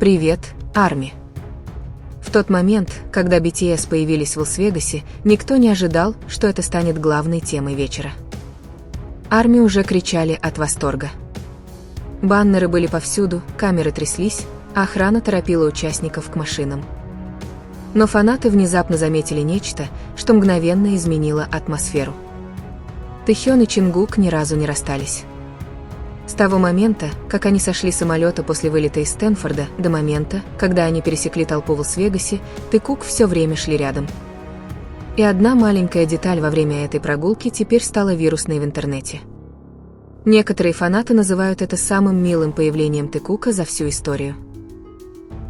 Привет, Арми. В тот момент, когда BTS появились в Лас-Вегасе, никто не ожидал, что это станет главной темой вечера. Арми уже кричали от восторга. Баннеры были повсюду, камеры тряслись, а охрана торопила участников к машинам. Но фанаты внезапно заметили нечто, что мгновенно изменило атмосферу. Тэхён и Чингук ни разу не расстались. С того момента, как они сошли с самолета после вылета из Стэнфорда, до момента, когда они пересекли толпу в Лас-Вегасе, Тэкук все время шли рядом. И одна маленькая деталь во время этой прогулки теперь стала вирусной в интернете. Некоторые фанаты называют это самым милым появлением Тэкука за всю историю.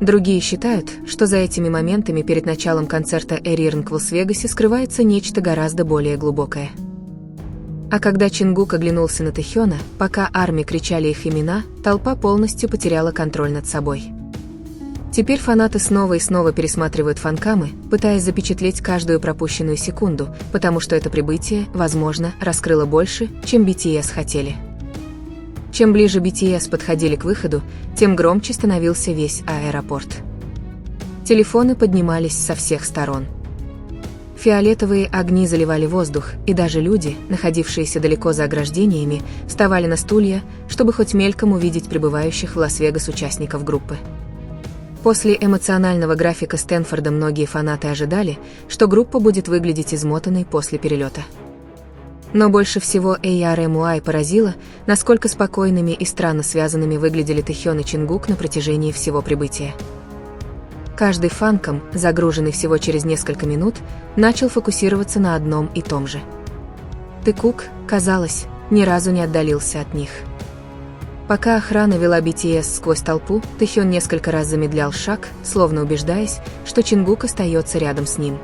Другие считают, что за этими моментами перед началом концерта Эрирнг в Лас-Вегасе скрывается нечто гораздо более глубокое. А когда Чингук оглянулся на Тэхёна, пока Арми кричали их имена, толпа полностью потеряла контроль над собой. Теперь фанаты снова и снова пересматривают фанкамы, пытаясь запечатлеть каждую пропущенную секунду, потому что это прибытие, возможно, раскрыло больше, чем BTS хотели. Чем ближе BTS подходили к выходу, тем громче становился весь аэропорт. Телефоны поднимались со всех сторон. Фиолетовые огни заливали воздух, и даже люди, находившиеся далеко за ограждениями, вставали на стулья, чтобы хоть мельком увидеть прибывающих в Лас-Вегас участников группы. После эмоционального графика Стэнфорда многие фанаты ожидали, что группа будет выглядеть измотанной после перелета. Но больше всего ARMY поразило, насколько спокойными и странно связанными выглядели Тэхён и Чингук на протяжении всего прибытия. Каждый фанком, загруженный всего через несколько минут, начал фокусироваться на одном и том же. Тэкук, казалось, ни разу не отдалился от них. Пока охрана вела BTS сквозь толпу, Тэхён несколько раз замедлял шаг, словно убеждаясь, что Чингук остается рядом с ним.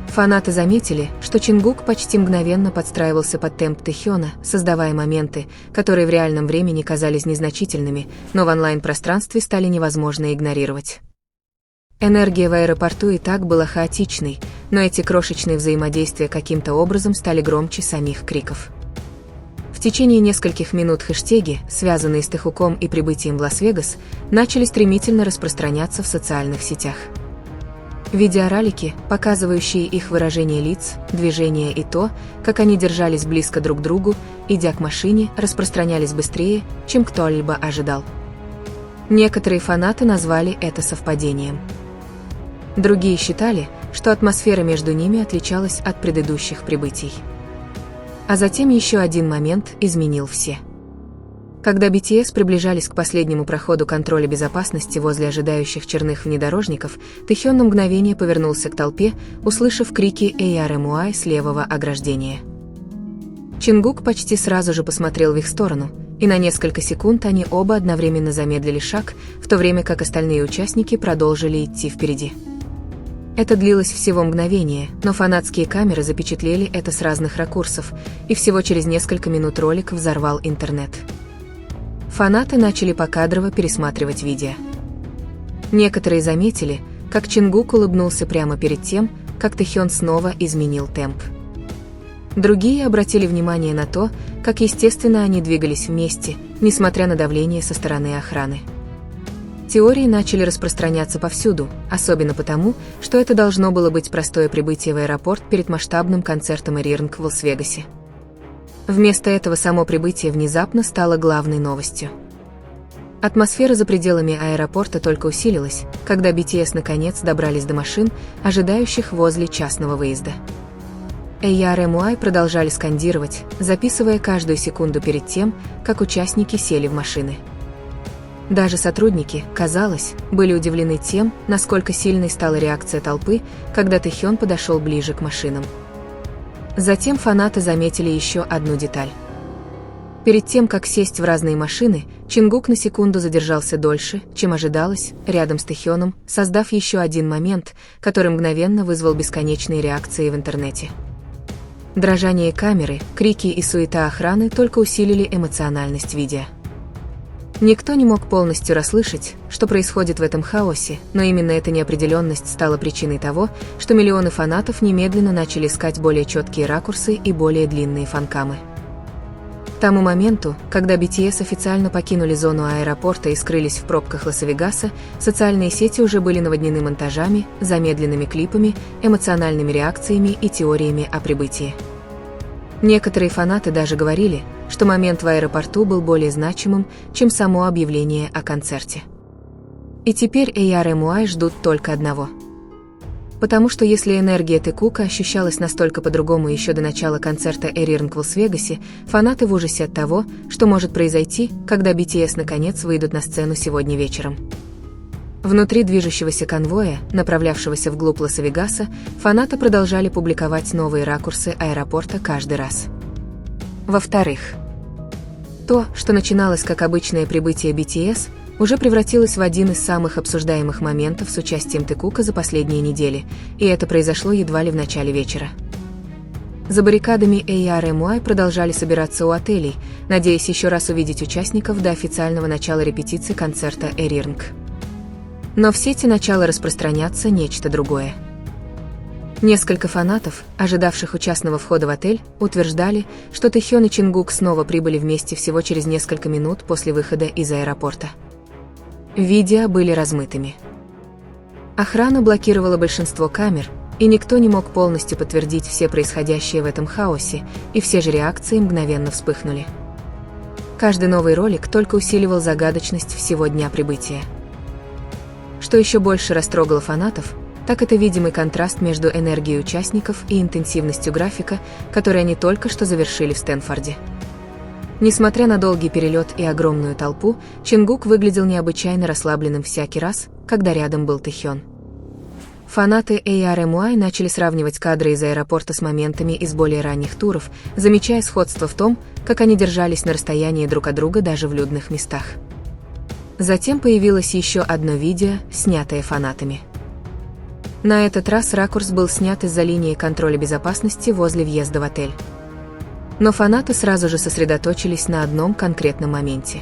Фанаты заметили, что Чингук почти мгновенно подстраивался под темп Тэхёна, создавая моменты, которые в реальном времени казались незначительными, но в онлайн-пространстве стали невозможно игнорировать. Энергия в аэропорту и так была хаотичной, но эти крошечные взаимодействия каким-то образом стали громче самих криков. В течение нескольких минут хэштеги, связанные с Тэхуком и прибытием в Лас-Вегас, начали стремительно распространяться в социальных сетях. Видеоролики, показывающие их выражение лиц, движения и то, как они держались близко друг к другу, идя к машине, распространялись быстрее, чем кто-либо ожидал. Некоторые фанаты назвали это совпадением. Другие считали, что атмосфера между ними отличалась от предыдущих прибытий. А затем еще один момент изменил все. Когда BTS приближались к последнему проходу контроля безопасности возле ожидающих черных внедорожников, Тэхён на мгновение повернулся к толпе, услышав крики ARMY с левого ограждения. Чингук почти сразу же посмотрел в их сторону, и на несколько секунд они оба одновременно замедлили шаг, в то время как остальные участники продолжили идти впереди. Это длилось всего мгновение, но фанатские камеры запечатлели это с разных ракурсов, и всего через несколько минут ролик взорвал интернет. Фанаты начали покадрово пересматривать видео. Некоторые заметили, как Чингук улыбнулся прямо перед тем, как Тэхён снова изменил темп. Другие обратили внимание на то, как естественно они двигались вместе, несмотря на давление со стороны охраны. Теории начали распространяться повсюду, особенно потому, что это должно было быть простое прибытие в аэропорт перед масштабным концертом Эрирнг в Лас-Вегасе. Вместо этого само прибытие внезапно стало главной новостью. Атмосфера за пределами аэропорта только усилилась, когда BTS наконец добрались до машин, ожидающих возле частного выезда. ARMY продолжали скандировать, записывая каждую секунду перед тем, как участники сели в машины. Даже сотрудники, казалось, были удивлены тем, насколько сильной стала реакция толпы, когда Тэхён подошел ближе к машинам. Затем фанаты заметили еще одну деталь. Перед тем, как сесть в разные машины, Чингук на секунду задержался дольше, чем ожидалось, рядом с Тэхёном, создав еще один момент, который мгновенно вызвал бесконечные реакции в интернете. Дрожание камеры, крики и суета охраны только усилили эмоциональность видео. Никто не мог полностью расслышать, что происходит в этом хаосе, но именно эта неопределенность стала причиной того, что миллионы фанатов немедленно начали искать более четкие ракурсы и более длинные фанкамы. тому моменту, когда BTS официально покинули зону аэропорта и скрылись в пробках Лас-Вегаса, социальные сети уже были наводнены монтажами, замедленными клипами, эмоциональными реакциями и теориями о прибытии. Некоторые фанаты даже говорили, что момент в аэропорту был более значимым, чем само объявление о концерте. И теперь AR/MUI ждут только одного. Потому что если энергия Тэкука ощущалась настолько по-другому еще до начала концерта Arirang в Лас-Вегасе, фанаты в ужасе от того, что может произойти, когда BTS наконец выйдут на сцену сегодня вечером. Внутри движущегося конвоя, направлявшегося вглубь Лас-Вегаса, фанаты продолжали публиковать новые ракурсы аэропорта каждый раз. Во-вторых, то, что начиналось как обычное прибытие BTS, уже превратилось в один из самых обсуждаемых моментов с участием Тэкука за последние недели, и это произошло едва ли в начале вечера. За баррикадами AR/MUI продолжали собираться у отелей, надеясь еще раз увидеть участников до официального начала репетиции концерта Arirang. Но в сети начало распространяться нечто другое. Несколько фанатов, ожидавших у частного входа в отель, утверждали, что Тэхён и Чингук снова прибыли вместе всего через несколько минут после выхода из аэропорта. Видео были размытыми. Охрана блокировала большинство камер, и никто не мог полностью подтвердить все происходящее в этом хаосе, и все же реакции мгновенно вспыхнули. Каждый новый ролик только усиливал загадочность всего дня прибытия. Что еще больше растрогало фанатов, так это видимый контраст между энергией участников и интенсивностью графика, который они только что завершили в Стэнфорде. Несмотря на долгий перелет и огромную толпу, Чингук выглядел необычайно расслабленным всякий раз, когда рядом был Тэхён. Фанаты AR/MUI начали сравнивать кадры из аэропорта с моментами из более ранних туров, замечая сходство в том, как они держались на расстоянии друг от друга даже в людных местах. Затем появилось еще одно видео, снятое фанатами. На этот раз ракурс был снят из-за линии контроля безопасности возле въезда в отель. Но фанаты сразу же сосредоточились на одном конкретном моменте.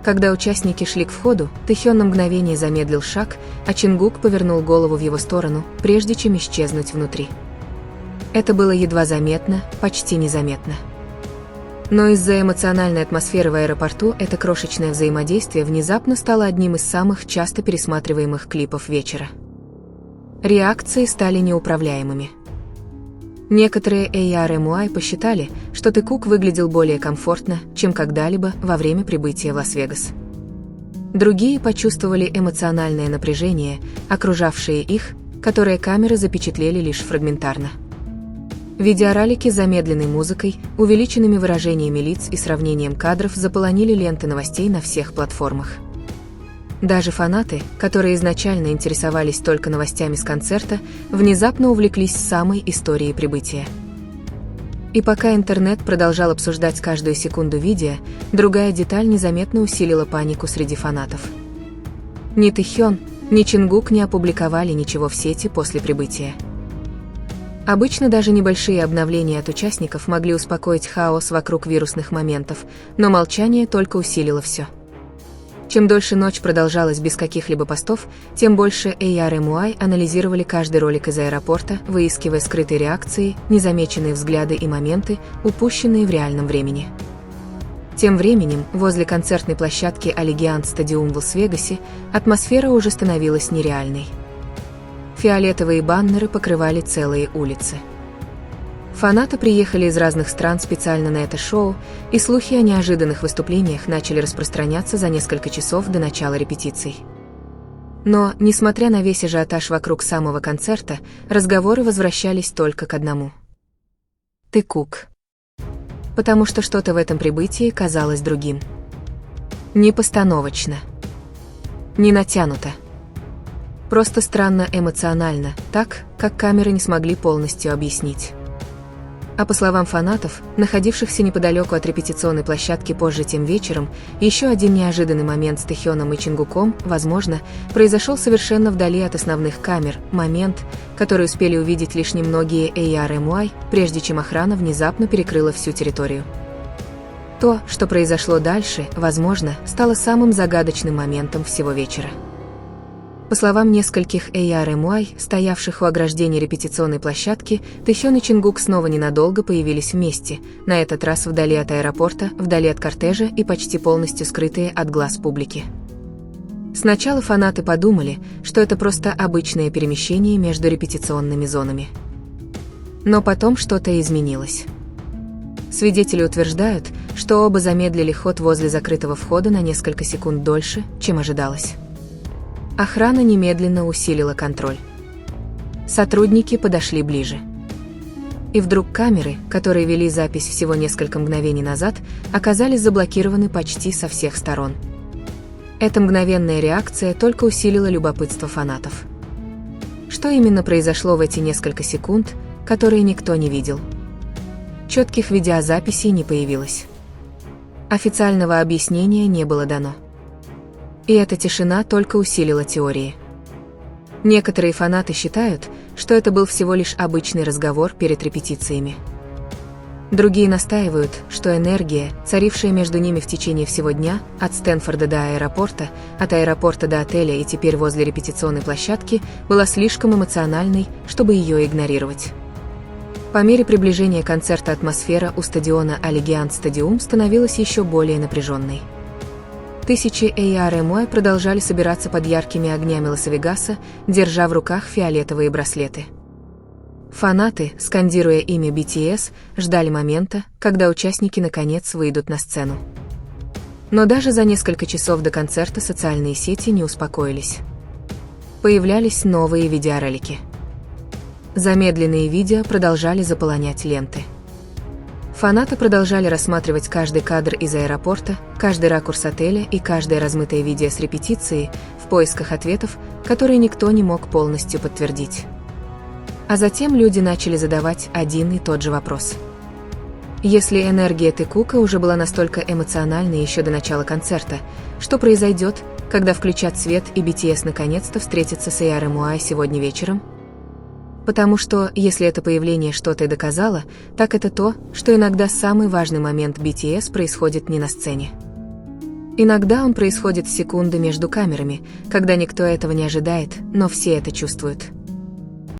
Когда участники шли к входу, Тэхён на мгновение замедлил шаг, а Чингук повернул голову в его сторону, прежде чем исчезнуть внутри. Это было едва заметно, почти незаметно. Но из-за эмоциональной атмосферы в аэропорту это крошечное взаимодействие внезапно стало одним из самых часто пересматриваемых клипов вечера. Реакции стали неуправляемыми. Некоторые AR/MUI посчитали, что Тэкук выглядел более комфортно, чем когда-либо во время прибытия в Лас-Вегас. Другие почувствовали эмоциональное напряжение, окружавшее их, которое камеры запечатлели лишь фрагментарно. Видеоролики с замедленной музыкой, увеличенными выражениями лиц и сравнением кадров заполонили ленты новостей на всех платформах. Даже фанаты, которые изначально интересовались только новостями с концерта, внезапно увлеклись самой историей прибытия. И пока интернет продолжал обсуждать каждую секунду видео, другая деталь незаметно усилила панику среди фанатов. Ни Тэхён, ни Чингук не опубликовали ничего в сети после прибытия. Обычно даже небольшие обновления от участников могли успокоить хаос вокруг вирусных моментов, но молчание только усилило все. Чем дольше ночь продолжалась без каких-либо постов, тем больше AR/MUI анализировали каждый ролик из аэропорта, выискивая скрытые реакции, незамеченные взгляды и моменты, упущенные в реальном времени. Тем временем, возле концертной площадки Allegiant Stadium в Лас-Вегасе, атмосфера уже становилась нереальной. Фиолетовые баннеры покрывали целые улицы. Фанаты приехали из разных стран специально на это шоу, и слухи о неожиданных выступлениях начали распространяться за несколько часов до начала репетиций. Но, несмотря на весь ажиотаж вокруг самого концерта, разговоры возвращались только к одному. Тэкук. Потому что что-то в этом прибытии казалось другим. Не постановочно. Не натянуто. Просто странно эмоционально, так, как камеры не смогли полностью объяснить. А по словам фанатов, находившихся неподалеку от репетиционной площадки позже тем вечером, еще один неожиданный момент с Тэхёном и Чингуком, возможно, произошел совершенно вдали от основных камер, момент, который успели увидеть лишь немногие AR/MUI, прежде чем охрана внезапно перекрыла всю территорию. То, что произошло дальше, возможно, стало самым загадочным моментом всего вечера. По словам нескольких ARMY, стоявших у ограждения репетиционной площадки, Тэхён и Чингук снова ненадолго появились вместе, на этот раз вдали от аэропорта, вдали от кортежа и почти полностью скрытые от глаз публики. Сначала фанаты подумали, что это просто обычное перемещение между репетиционными зонами. Но потом что-то изменилось. Свидетели утверждают, что оба замедлили ход возле закрытого входа на несколько секунд дольше, чем ожидалось. Охрана немедленно усилила контроль. Сотрудники подошли ближе. И вдруг камеры, которые вели запись всего несколько мгновений назад, оказались заблокированы почти со всех сторон. Эта мгновенная реакция только усилила любопытство фанатов. Что именно произошло в эти несколько секунд, которые никто не видел? Четких видеозаписей не появилось. Официального объяснения не было дано. И эта тишина только усилила теории. Некоторые фанаты считают, что это был всего лишь обычный разговор перед репетициями. Другие настаивают, что энергия, царившая между ними в течение всего дня, от Стэнфорда до аэропорта, от аэропорта до отеля и теперь возле репетиционной площадки, была слишком эмоциональной, чтобы ее игнорировать. По мере приближения концерта атмосфера у стадиона Allegiant Stadium становилась еще более напряженной. Тысячи ARMY продолжали собираться под яркими огнями Лас-Вегаса, держа в руках фиолетовые браслеты. Фанаты, скандируя имя BTS, ждали момента, когда участники наконец выйдут на сцену. Но даже за несколько часов до концерта социальные сети не успокоились. Появлялись новые видеоролики. Замедленные видео продолжали заполонять ленты. Фанаты продолжали рассматривать каждый кадр из аэропорта, каждый ракурс отеля и каждое размытое видео с репетиции в поисках ответов, которые никто не мог полностью подтвердить. А затем люди начали задавать один и тот же вопрос. Если энергия Тэкука уже была настолько эмоциональной еще до начала концерта, что произойдет, когда включат свет и BTS наконец-то встретится с ARMY сегодня вечером? Потому что, если это появление что-то и доказало, так это то, что иногда самый важный момент BTS происходит не на сцене. Иногда он происходит в секунды между камерами, когда никто этого не ожидает, но все это чувствуют.